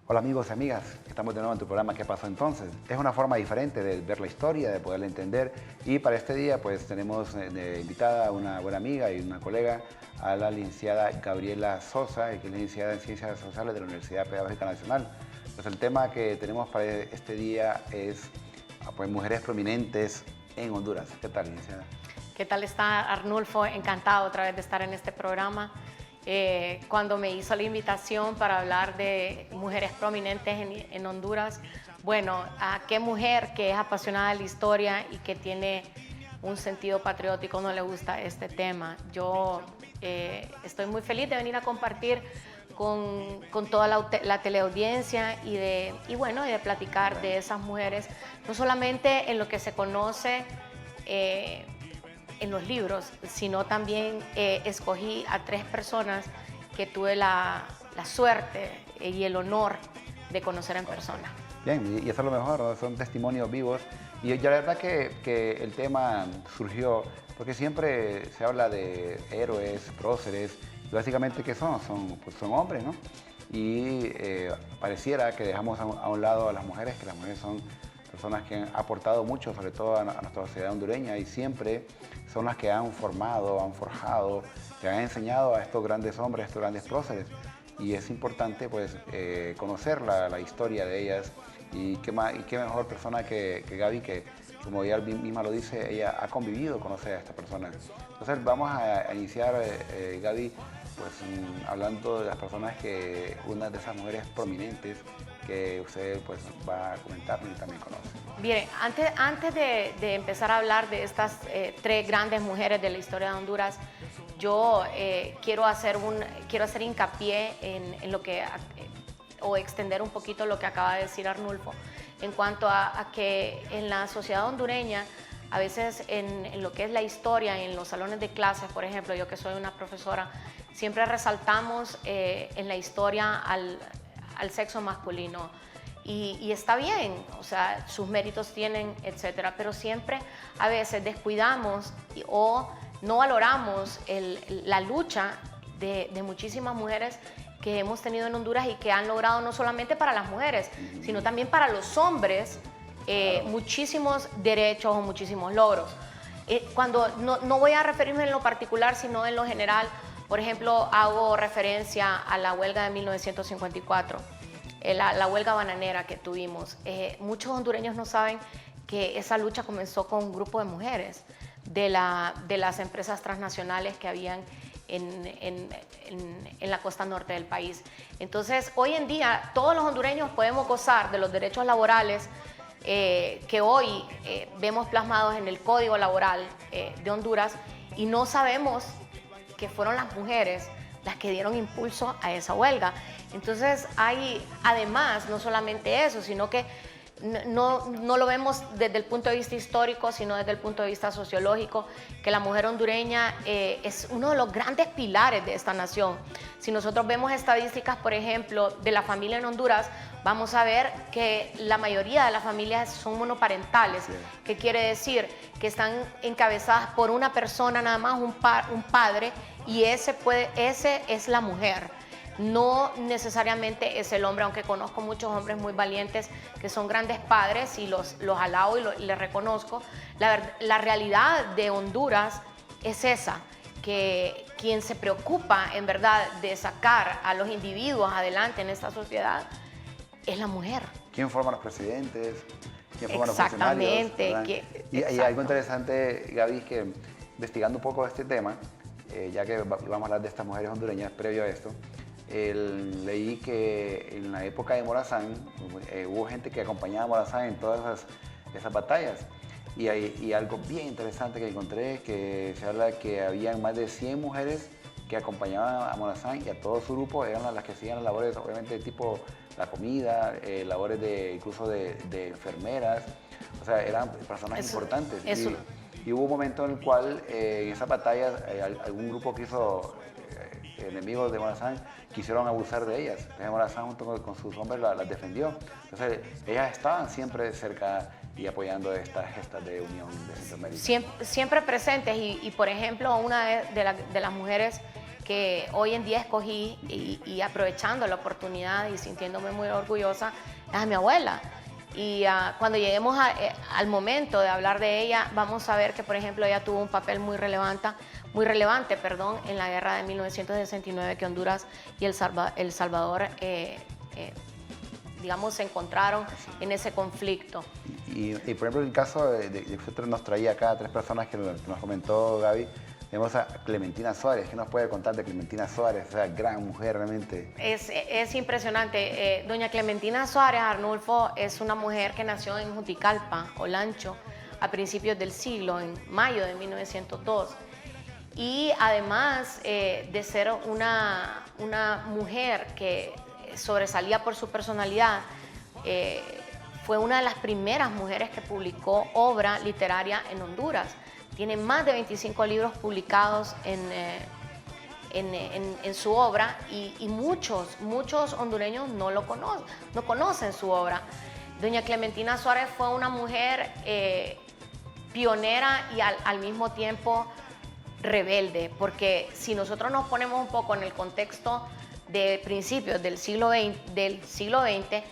Hola amigos y amigas, estamos de nuevo en tu programa ¿Qué pasó entonces? Es una forma diferente de ver la historia, de poderla entender y para este día pues tenemos de invitada a una buena amiga y una colega, a la licenciada Gabriela Sosa, que es licenciada en Ciencias Sociales de la Universidad Pedagógica Nacional. Pues el tema que tenemos para este día es pues, mujeres prominentes en Honduras. ¿Qué tal, licenciada? ¿Qué tal está, Arnulfo? Encantado otra vez de estar en este programa. Cuando me hizo la invitación para hablar de mujeres prominentes en Honduras, bueno, ¿a qué mujer que es apasionada de la historia y que tiene un sentido patriótico no le gusta este tema? Yo estoy muy feliz de venir a compartir con toda la teleaudiencia y de platicar de esas mujeres, no solamente en lo que se conoce en los libros, sino también escogí a 3 personas que tuve la suerte y el honor de conocer en persona. Bien, y eso es lo mejor, ¿no? Son testimonios vivos. Y ya la verdad que el tema surgió porque siempre se habla de héroes, próceres, y básicamente ¿qué son? Pues son hombres, ¿no? Y pareciera que dejamos a un lado a las mujeres, que las mujeres son personas que han aportado mucho, sobre todo a nuestra sociedad hondureña, y siempre son las que han formado, han forjado, que han enseñado a estos grandes hombres, a estos grandes próceres. Y es importante pues conocer la historia de ellas y qué mejor persona que Gaby, que como ella misma lo dice, ella ha convivido, conoce a esta persona. Entonces vamos a iniciar, Gaby, pues hablando de las personas una de esas mujeres prominentes que usted pues va a comentarnos y también conoce. Bien, antes de empezar a hablar de estas 3 grandes mujeres de la historia de Honduras, yo quiero hacer hincapié en lo que, o extender un poquito lo que acaba de decir Arnulfo, en cuanto a que en la sociedad hondureña, a veces en lo que es la historia, en los salones de clases, por ejemplo, yo que soy una profesora, siempre resaltamos en la historia al sexo masculino. Y está bien, o sea, sus méritos tienen, etcétera, pero siempre a veces descuidamos o no valoramos la lucha de muchísimas mujeres que hemos tenido en Honduras y que han logrado no solamente para las mujeres, sino también para los hombres muchísimos derechos o muchísimos logros. Cuando no voy a referirme en lo particular, sino en lo general, por ejemplo, hago referencia a la huelga de 1954. La huelga bananera que tuvimos. Muchos hondureños no saben que esa lucha comenzó con un grupo de mujeres de las empresas transnacionales que habían en la costa norte del país. Entonces, hoy en día, todos los hondureños podemos gozar de los derechos laborales que hoy vemos plasmados en el Código Laboral de Honduras, y no sabemos que fueron las mujeres las que dieron impulso a esa huelga. Entonces hay, además, no solamente eso, sino que no lo vemos desde el punto de vista histórico, sino desde el punto de vista sociológico, que la mujer hondureña es uno de los grandes pilares de esta nación. Si nosotros vemos estadísticas, por ejemplo, de la familia en Honduras, vamos a ver que la mayoría de las familias son monoparentales, que quiere decir que están encabezadas por una persona nada más, un padre, y ese es la mujer. No necesariamente es el hombre, aunque conozco muchos hombres muy valientes que son grandes padres y los alabo y les reconozco. La realidad de Honduras es esa, que quien se preocupa en verdad de sacar a los individuos adelante en esta sociedad es la mujer. ¿Quién forma los presidentes? ¿Quién forma los funcionarios? Exactamente. Y algo interesante, Gaby, es que investigando un poco este tema, ya que vamos a hablar de estas mujeres hondureñas previo a esto, leí que en la época de Morazán hubo gente que acompañaba a Morazán en todas esas batallas. Y algo bien interesante que encontré, que se habla que había más de 100 mujeres que acompañaban a Morazán, y a todo su grupo eran las que hacían las labores, obviamente, tipo la comida, labores incluso de enfermeras. O sea, eran personas importantes. Y hubo un momento en el cual en esas batallas algún grupo enemigos de Morazán quisieron abusar de ellas. Entonces Morazán junto con sus hombres las defendió. Entonces ellas estaban siempre cerca y apoyando estas gestas de unión de Centroamérica. Siempre presentes y por ejemplo, una de las mujeres que hoy en día escogí y aprovechando la oportunidad y sintiéndome muy orgullosa es a mi abuela. Y cuando lleguemos al momento de hablar de ella, vamos a ver que, por ejemplo, ella tuvo un papel muy relevante, en la guerra de 1969 que Honduras y El Salvador, digamos, se encontraron en ese conflicto. Y, por ejemplo, en el caso de usted nos traía acá a 3 personas que nos comentó Gaby. Tenemos a Clementina Suárez. ¿Qué nos puede contar de Clementina Suárez? Esa gran mujer realmente. Es impresionante. Doña Clementina Suárez, Arnulfo, es una mujer que nació en Juticalpa, Olancho, a principios del siglo, en mayo de 1902. Y además de ser una mujer que sobresalía por su personalidad, fue una de las primeras mujeres que publicó obra literaria en Honduras. Tiene más de 25 libros publicados en su obra y muchos hondureños no conocen su obra. Doña Clementina Suárez fue una mujer pionera y al mismo tiempo rebelde, porque si nosotros nos ponemos un poco en el contexto de principios del siglo XX,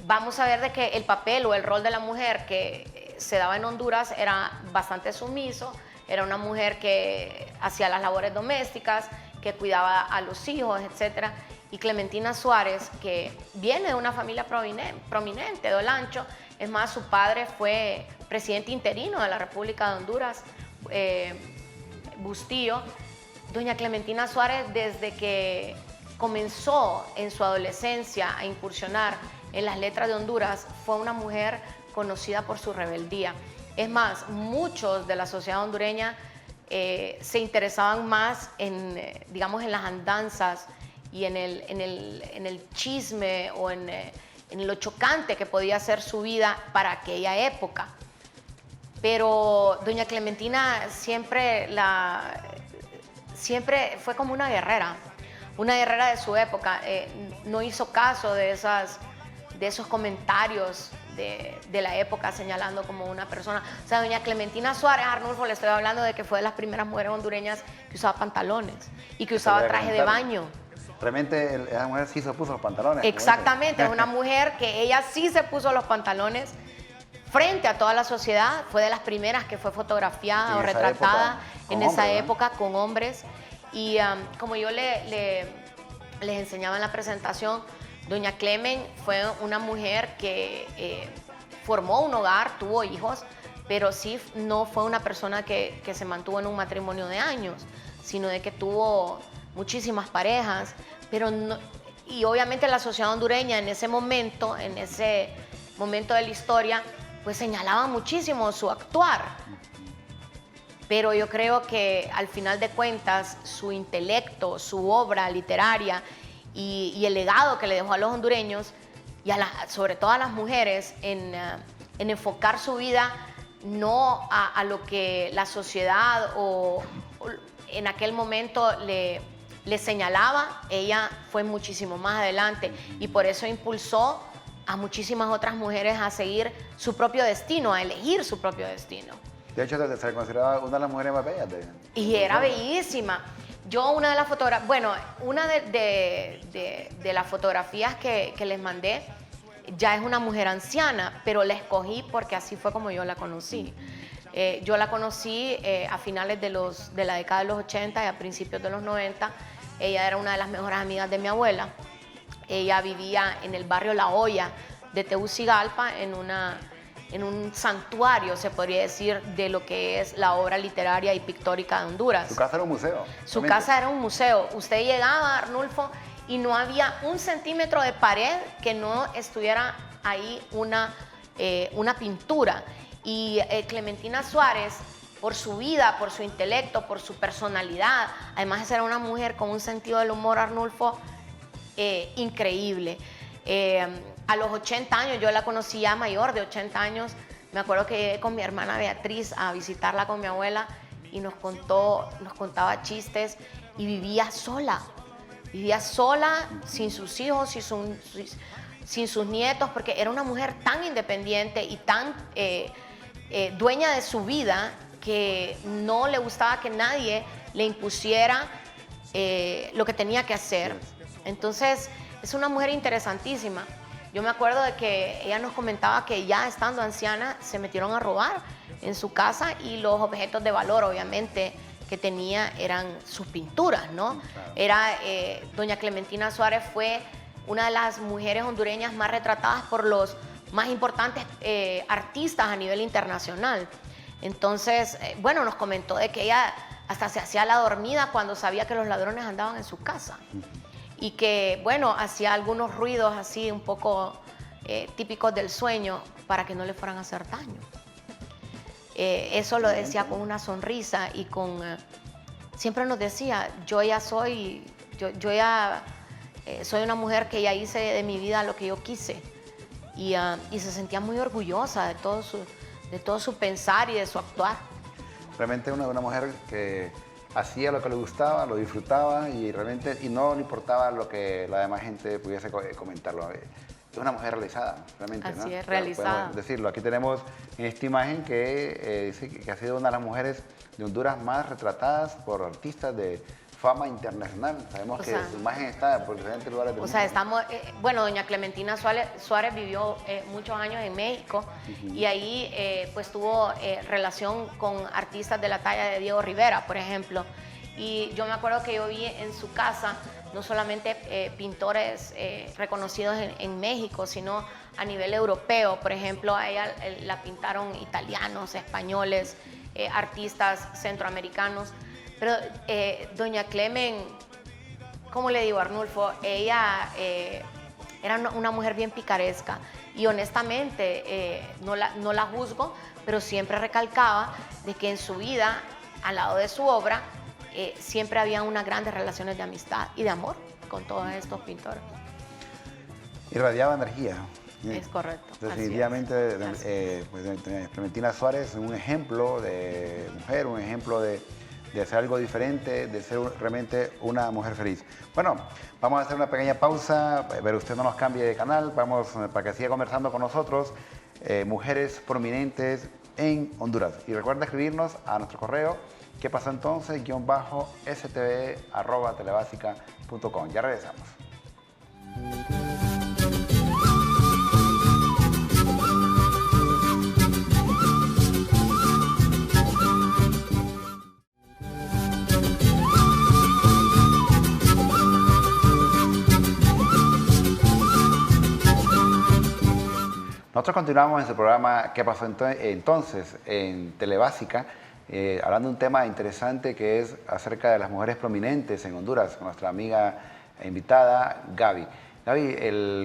vamos a ver de que el papel o el rol de la mujer que se daba en Honduras era bastante sumiso. Era una mujer que hacía las labores domésticas, que cuidaba a los hijos, etc. Y Clementina Suárez, que viene de una familia prominente de Olancho, es más, su padre fue presidente interino de la República de Honduras, Bustillo. Doña Clementina Suárez, desde que comenzó en su adolescencia a incursionar en las letras de Honduras, fue una mujer conocida por su rebeldía. Es más, muchos de la sociedad hondureña se interesaban más en, digamos, en las andanzas y en el chisme o en lo chocante que podía ser su vida para aquella época. Pero doña Clementina siempre fue como una guerrera de su época. No hizo caso de esos comentarios de la época señalando como una persona. O sea, doña Clementina Suárez, Arnulfo, le estoy hablando de que fue de las primeras mujeres hondureñas que usaba pantalones y que usaba traje de baño. Realmente esa mujer sí se puso los pantalones. Exactamente, es una mujer que ella sí se puso los pantalones frente a toda la sociedad. Fue de las primeras que fue fotografiada o retratada en esa época con hombres. Y como yo les enseñaba en la presentación, doña Clemen fue una mujer que formó un hogar, tuvo hijos, pero sí no fue una persona que se mantuvo en un matrimonio de años, sino de que tuvo muchísimas parejas, pero no, y obviamente la sociedad hondureña en ese momento de la historia, pues señalaba muchísimo su actuar. Pero yo creo que al final de cuentas su intelecto, su obra literaria y el legado que le dejó a los hondureños y sobre todo a las mujeres en enfocar su vida no a lo que la sociedad o en aquel momento le señalaba. Ella fue muchísimo más adelante y por eso impulsó a muchísimas otras mujeres a seguir su propio destino, a elegir su propio destino. De hecho, se consideraba una de las mujeres más bellas. Y era bellísima. Yo una de las fotografías, bueno, una de las fotografías que les mandé ya es una mujer anciana, pero la escogí porque así fue como yo la conocí. Yo la conocí a finales de la década de los 80 y a principios de los 90. Ella era una de las mejores amigas de mi abuela. Ella vivía en el barrio La Hoya de Tegucigalpa, en un santuario, se podría decir, de lo que es la obra literaria y pictórica de Honduras. ¿Su casa era un museo? Su casa era un museo. Usted llegaba, Arnulfo, y no había un centímetro de pared que no estuviera ahí una pintura. Y Clementina Suárez, por su vida, por su intelecto, por su personalidad, además era una mujer con un sentido del humor, Arnulfo, increíble. A los 80 años, yo la conocí ya mayor de 80 años, me acuerdo que llegué con mi hermana Beatriz a visitarla con mi abuela y nos contaba chistes y vivía sola, sin sus hijos, sin sus nietos, porque era una mujer tan independiente y tan dueña de su vida que no le gustaba que nadie le impusiera lo que tenía que hacer. Entonces, es una mujer interesantísima. Yo me acuerdo de que ella nos comentaba que ya estando anciana se metieron a robar en su casa y los objetos de valor, obviamente, que tenía eran sus pinturas, ¿no? Claro. Doña Clementina Suárez fue una de las mujeres hondureñas más retratadas por los más importantes artistas a nivel internacional. Entonces, bueno, nos comentó de que ella hasta se hacía la dormida cuando sabía que los ladrones andaban en su casa. Y que, bueno, hacía algunos ruidos así un poco típicos del sueño para que no le fueran a hacer daño. Eso lo decía con una sonrisa y siempre nos decía, yo ya soy una mujer que ya hice de mi vida lo que yo quise. Y se sentía muy orgullosa de todo su pensar y de su actuar. Realmente una mujer que hacía lo que le gustaba, lo disfrutaba y realmente no le importaba lo que la demás gente pudiese comentarlo. Es una mujer realizada, realmente. Así ¿no? es, realizada. Podemos decirlo. Aquí tenemos en esta imagen que ha sido una de las mujeres de Honduras más retratadas por artistas de fama internacional. Sabemos que su imagen está por diferentes lugares del mundo. O sea, estamos, bueno, doña Clementina Suárez vivió muchos años en México y ahí pues tuvo relación con artistas de la talla de Diego Rivera, por ejemplo. Y yo me acuerdo que yo vi en su casa no solamente pintores reconocidos en México, sino a nivel europeo. Por ejemplo, a ella la pintaron italianos, españoles, artistas centroamericanos. Pero doña Clemen, ¿cómo le digo, Arnulfo? Ella era una mujer bien picaresca y honestamente no la juzgo, pero siempre recalcaba de que en su vida, al lado de su obra, siempre había unas grandes relaciones de amistad y de amor con todos estos pintores. Irradiaba energía. Es correcto. Definitivamente, Clementina Suárez es un ejemplo de mujer, un ejemplo de hacer algo diferente, de ser realmente una mujer feliz. Bueno, vamos a hacer una pequeña pausa, pero usted no nos cambie de canal, vamos para que siga conversando con nosotros, mujeres prominentes en Honduras. Y recuerda escribirnos a nuestro correo, ¿qué pasó entonces? _stv@telebasica.com. Ya regresamos. Nosotros continuamos en su programa ¿Qué pasó entonces? En Telebásica, hablando de un tema interesante que es acerca de las mujeres prominentes en Honduras, con nuestra amiga invitada Gaby. Gaby,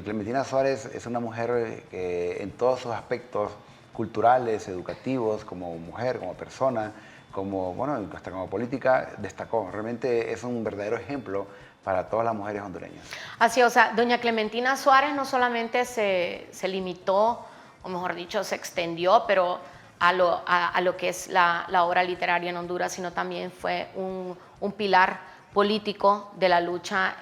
Clementina Suárez es una mujer que en todos sus aspectos culturales, educativos, como mujer, como persona, hasta como política, destacó. Realmente es un verdadero ejemplo para todas las mujeres hondureñas. Así, o sea, doña Clementina Suárez no solamente se limitó, o mejor dicho, se extendió, pero a lo que es la obra literaria en Honduras, sino también fue un pilar político de la lucha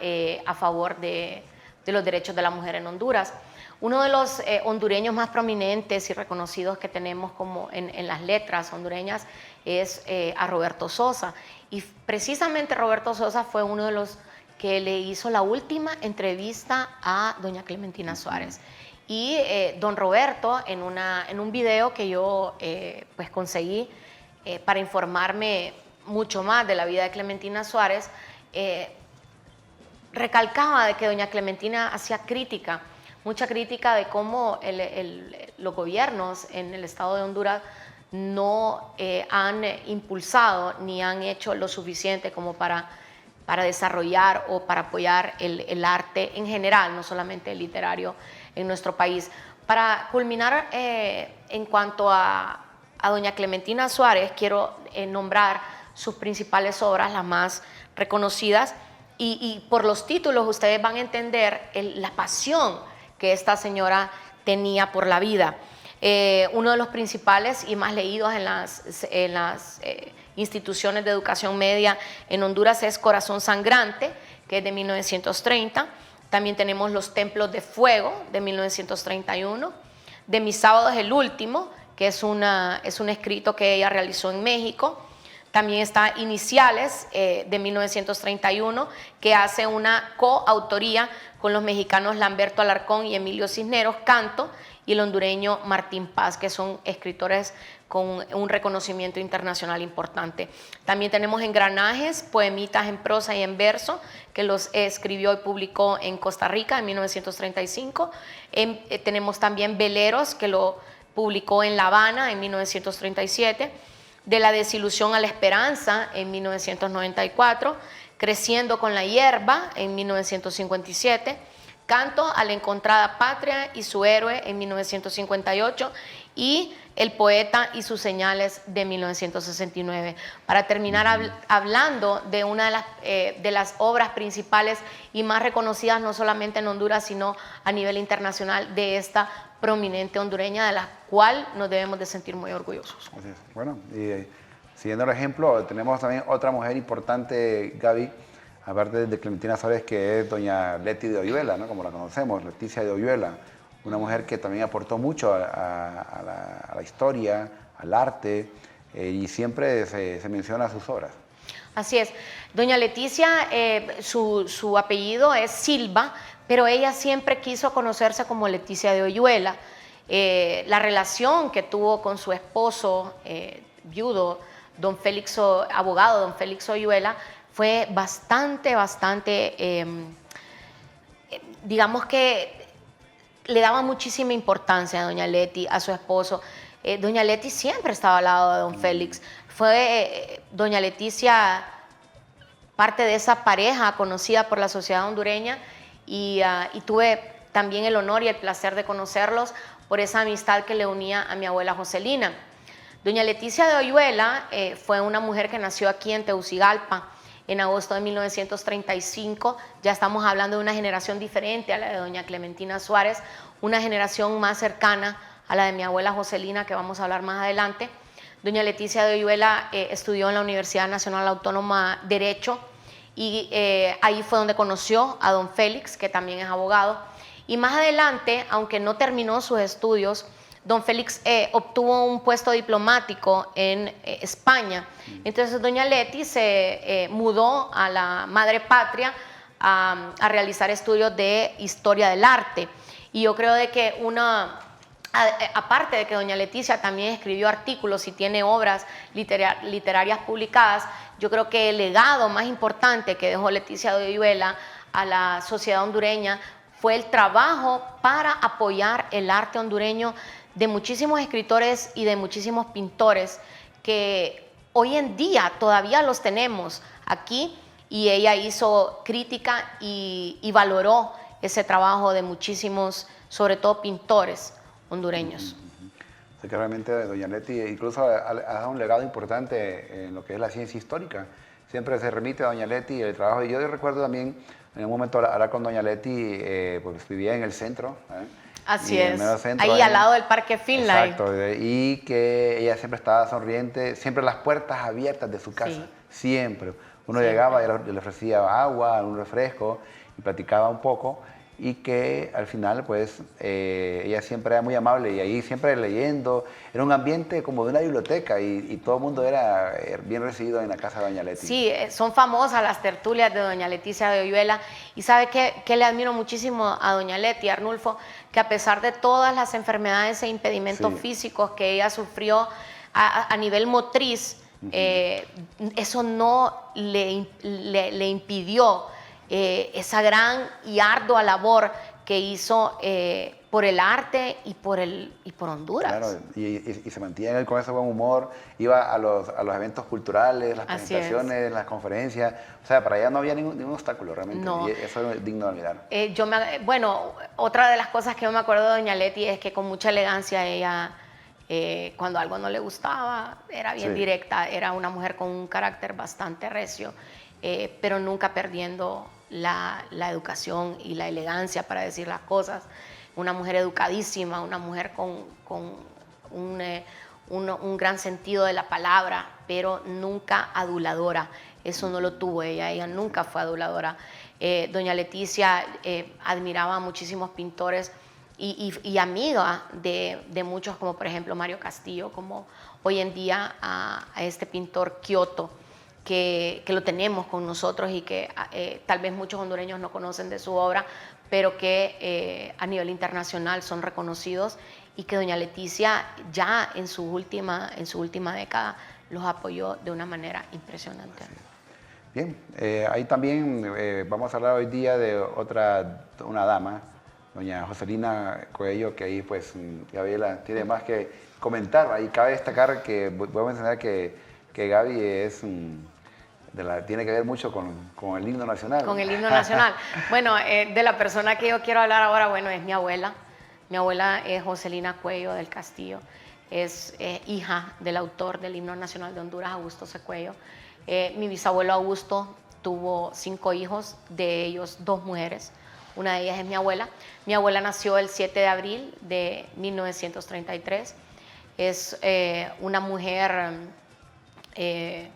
a favor de los derechos de la mujer en Honduras. Uno de los hondureños más prominentes y reconocidos que tenemos como en las letras hondureñas es a Roberto Sosa. Y precisamente Roberto Sosa fue uno de los que le hizo la última entrevista a doña Clementina Suárez. Y don Roberto, en un video que yo pues conseguí para informarme mucho más de la vida de Clementina Suárez, recalcaba de que doña Clementina hacía crítica, mucha crítica de cómo los gobiernos en el estado de Honduras no han impulsado ni han hecho lo suficiente como para desarrollar o para apoyar el arte en general, no solamente el literario en nuestro país. Para culminar, en cuanto a doña Clementina Suárez, quiero nombrar sus principales obras, las más reconocidas, y por los títulos ustedes van a entender la pasión que esta señora tenía por la vida. Uno de los principales y más leídos en las instituciones de educación media en Honduras es Corazón Sangrante, que es de 1930. También tenemos Los Templos de Fuego, de 1931. De Mi sábado es el último, que es un escrito que ella realizó en México. También está Iniciales, de 1931, que hace una coautoría con los mexicanos Lamberto Alarcón y Emilio Cisneros, Canto, y el hondureño Martín Paz, que son escritores con un reconocimiento internacional importante. También tenemos Engranajes, poemitas en prosa y en verso, que los escribió y publicó en Costa Rica en 1935. Tenemos también Veleros, que lo publicó en La Habana en 1937. De la desilusión a la esperanza en 1994, Creciendo con la hierba en 1957, Canto a la encontrada patria y su héroe en 1958 y El poeta y sus señales de 1969. Para terminar hablando de una de las obras principales y más reconocidas no solamente en Honduras, sino a nivel internacional de esta prominente hondureña, de la cual nos debemos de sentir muy orgullosos. Así es. Bueno, y siguiendo el ejemplo, tenemos también otra mujer importante, Gaby, aparte de Clementina Suárez, que es doña Leti de Oyuela, ¿no? Como la conocemos, Leticia de Oyuela, una mujer que también aportó mucho a la historia, al arte, y siempre se menciona sus obras. Así es. Doña Leticia, su apellido es Silva, pero ella siempre quiso conocerse como Leticia de Oyuela. La relación que tuvo con su esposo viudo, abogado don Félix Oyuela, fue bastante, digamos que le daba muchísima importancia a doña Leti, a su esposo. Doña Leti siempre estaba al lado de don Félix. Fue doña Leticia parte de esa pareja conocida por la sociedad hondureña y tuve también el honor y el placer de conocerlos por esa amistad que le unía a mi abuela Joselina. Doña Leticia de Oyuela fue una mujer que nació aquí en Tegucigalpa en agosto de 1935. Ya estamos hablando de una generación diferente a la de doña Clementina Suárez, una generación más cercana a la de mi abuela Joselina, que vamos a hablar más adelante. Doña Leticia de Oyuela estudió en la Universidad Nacional Autónoma Derecho y ahí fue donde conoció a don Félix, que también es abogado. Y más adelante, aunque no terminó sus estudios, don Félix obtuvo un puesto diplomático en España. Entonces doña Leti se mudó a la madre patria a realizar estudios de historia del arte. Y yo creo de que aparte de que doña Leticia también escribió artículos y tiene obras literarias publicadas, yo creo que el legado más importante que dejó Leticia de Oyuela a la sociedad hondureña fue el trabajo para apoyar el arte hondureño de muchísimos escritores y de muchísimos pintores que hoy en día todavía los tenemos aquí, y ella hizo crítica y valoró ese trabajo de muchísimos, sobre todo pintores hondureños. O sea que realmente doña Leti incluso ha dado un legado importante en lo que es la ciencia histórica. Siempre se remite a doña Leti y el trabajo. Y yo recuerdo también en un momento hablar con doña Leti, porque vivía en el centro. Así es, centro, ahí al lado del Parque Finlay. Exacto, y que ella siempre estaba sonriente, siempre las puertas abiertas de su casa, Sí. siempre. Uno Siempre. llegaba y le ofrecía agua, un refresco, y platicaba un poco, y que al final, pues, ella siempre era muy amable, y ahí siempre leyendo. Era un ambiente como de una biblioteca, y todo el mundo era bien recibido en la casa de doña Leti. Sí, son famosas las tertulias de doña Leticia de Oyuela. Y ¿sabe qué le admiro muchísimo a doña Leti, Arnulfo? Que a pesar de todas las enfermedades e impedimentos físicos que ella sufrió a nivel motriz, eso no le impidió esa gran y ardua labor que hizo por el arte y por Honduras. Claro, y se mantiene con ese buen humor, iba a los eventos culturales, las presentaciones, las conferencias, o sea, para ella no había ningún obstáculo realmente, No. y eso es digno de admirar. Bueno, otra de las cosas que yo me acuerdo de doña Leti es que con mucha elegancia ella, cuando algo no le gustaba, era bien directa, era una mujer con un carácter bastante recio, pero nunca perdiendo la educación y la elegancia para decir las cosas. Una mujer educadísima, una mujer con un gran sentido de la palabra, pero nunca aduladora. Eso no lo tuvo ella nunca fue aduladora. Doña Leticia admiraba a muchísimos pintores y amiga de muchos, como por ejemplo Mario Castillo, como hoy en día a este pintor Kioto, que lo tenemos con nosotros y que tal vez muchos hondureños no conocen de su obra, pero que a nivel internacional son reconocidos, y que doña Leticia ya en su última década los apoyó de una manera impresionante. Bien, ahí también vamos a hablar hoy día de una dama, doña Joselina Coello, que ahí pues Gabriela tiene más que comentar. Ahí cabe destacar que voy a mencionar que Gaby es tiene que ver mucho con el himno nacional. Con el himno nacional. Bueno, de la persona que yo quiero hablar ahora, bueno, es mi abuela. Mi abuela es Joselina Cuello del Castillo. Es hija del autor del himno nacional de Honduras, Augusto C. Cuello. Mi bisabuelo Augusto tuvo 5 hijos, de ellos 2 mujeres. Una de ellas es mi abuela. Mi abuela nació el 7 de abril de 1933. Es una mujer que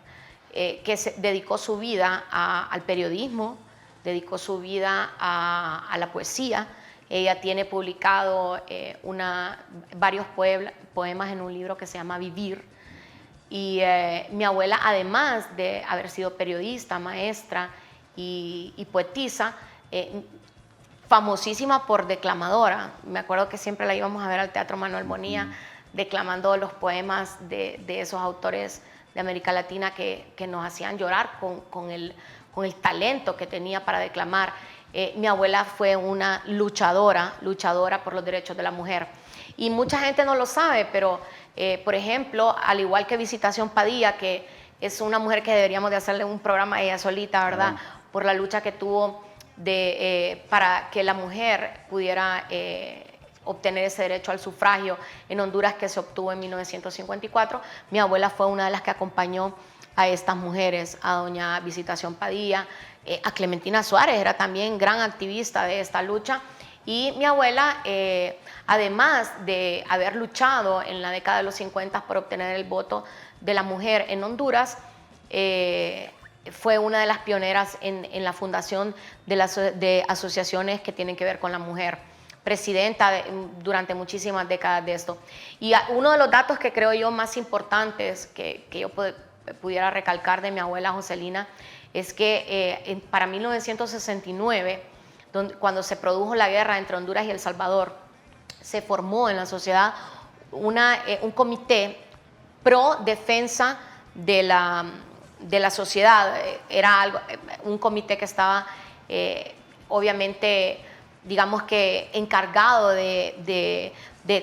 dedicó su vida al periodismo, dedicó su vida a la poesía. Ella tiene publicado varios poemas en un libro que se llama Vivir. Y mi abuela, además de haber sido periodista, maestra y poetisa, famosísima por declamadora. Me acuerdo que siempre la íbamos a ver al Teatro Manuel Bonilla declamando los poemas de esos autores de América Latina que nos hacían llorar con el talento que tenía para declamar. Mi abuela fue una luchadora por los derechos de la mujer. Y mucha gente no lo sabe, pero, por ejemplo, al igual que Visitación Padilla, que es una mujer que deberíamos de hacerle un programa a ella solita, ¿verdad? Por la lucha que tuvo para que la mujer pudiera obtener ese derecho al sufragio en Honduras, que se obtuvo en 1954. Mi abuela fue una de las que acompañó a estas mujeres, a doña Visitación Padilla, a Clementina Suárez, era también gran activista de esta lucha. Y mi abuela, además de haber luchado en la década de los 50 por obtener el voto de la mujer en Honduras, fue una de las pioneras en la fundación de asociaciones que tienen que ver con la mujer, presidenta durante muchísimas décadas de esto. Y uno de los datos que creo yo más importantes que yo pudiera recalcar de mi abuela Joselina es que para 1969, cuando se produjo la guerra entre Honduras y El Salvador, se formó en la sociedad un comité pro defensa de la sociedad. Era un comité que estaba obviamente, digamos que encargado de,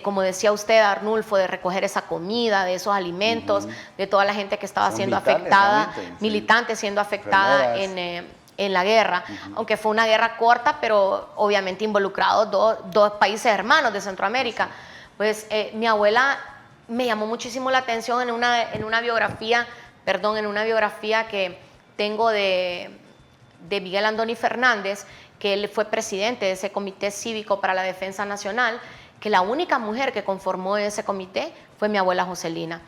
como decía usted, Arnulfo, de recoger esa comida, de esos alimentos, de toda la gente que estaba siendo afectada, militantes siendo afectada en la guerra, aunque fue una guerra corta, pero obviamente involucrados dos países hermanos de Centroamérica. Pues mi abuela me llamó muchísimo la atención en una biografía que tengo de Miguel Andoni Fernández, que él fue presidente de ese Comité Cívico para la Defensa Nacional, que la única mujer que conformó ese comité fue mi abuela Joselina.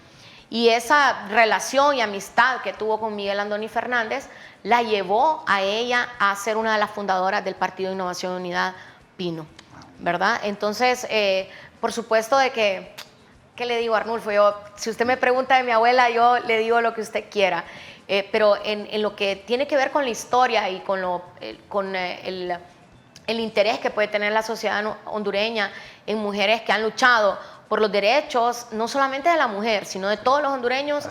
Y esa relación y amistad que tuvo con Miguel Andoni Fernández la llevó a ella a ser una de las fundadoras del Partido de Innovación y Unidad Pino, ¿verdad? Entonces, por supuesto de que, ¿qué le digo, Arnulfo? Si usted me pregunta de mi abuela, yo le digo lo que usted quiera. Pero en lo que tiene que ver con la historia y con el interés que puede tener la sociedad hondureña en mujeres que han luchado por los derechos, no solamente de la mujer, sino de todos los hondureños,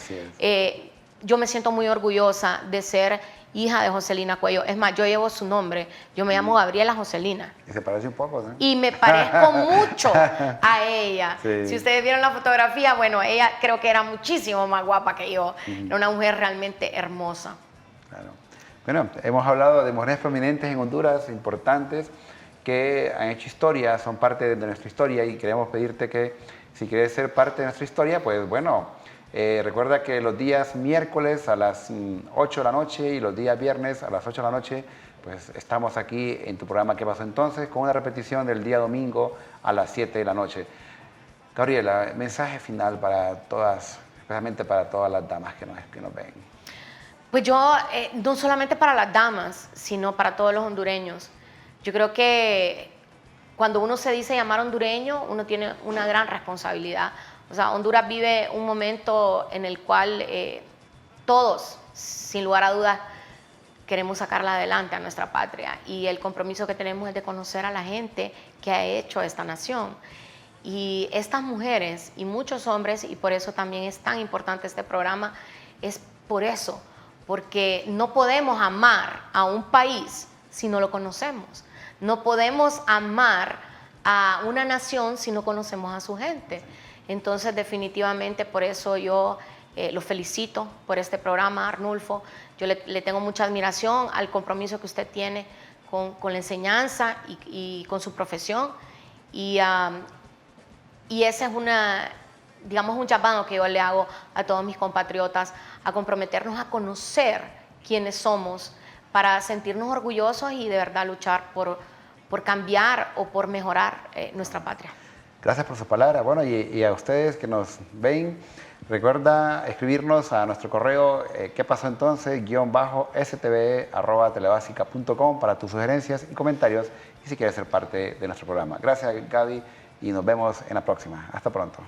yo me siento muy orgullosa de ser hija de Joselina Cuello. Es más, yo llevo su nombre, yo me llamo Gabriela Joselina. Y se parece un poco, ¿no? Y me parezco mucho a ella. Sí. Si ustedes vieron la fotografía, bueno, ella creo que era muchísimo más guapa que yo. Era una mujer realmente hermosa. Claro. Bueno, hemos hablado de mujeres prominentes en Honduras, importantes, que han hecho historia, son parte de nuestra historia, y queremos pedirte que si quieres ser parte de nuestra historia, pues bueno, recuerda que los días miércoles a las 8 de la noche y los días viernes a las 8 de la noche, pues estamos aquí en tu programa ¿Qué pasó entonces?, con una repetición del día domingo a las 7 de la noche. Gabriela, mensaje final para todas, especialmente para todas las damas que nos ven. Pues yo, no solamente para las damas, sino para todos los hondureños. Yo creo que cuando uno se dice llamar hondureño, uno tiene una gran responsabilidad. O sea, Honduras vive un momento en el cual todos, sin lugar a dudas, queremos sacarla adelante a nuestra patria, y el compromiso que tenemos es de conocer a la gente que ha hecho esta nación. Y estas mujeres y muchos hombres, y por eso también es tan importante este programa, es por eso, porque no podemos amar a un país si no lo conocemos. No podemos amar a una nación si no conocemos a su gente. Entonces, definitivamente, por eso yo lo felicito por este programa, Arnulfo. Yo le tengo mucha admiración al compromiso que usted tiene con la enseñanza y con su profesión. Y ese es digamos, un llamado que yo le hago a todos mis compatriotas, a comprometernos a conocer quiénes somos para sentirnos orgullosos y de verdad luchar por cambiar o por mejorar nuestra patria. Gracias por su palabra. Bueno, y a ustedes que nos ven, recuerda escribirnos a nuestro correo ¿qué pasó entonces? _stv@telebasica.com para tus sugerencias y comentarios y si quieres ser parte de nuestro programa. Gracias, Gaby, y nos vemos en la próxima. Hasta pronto.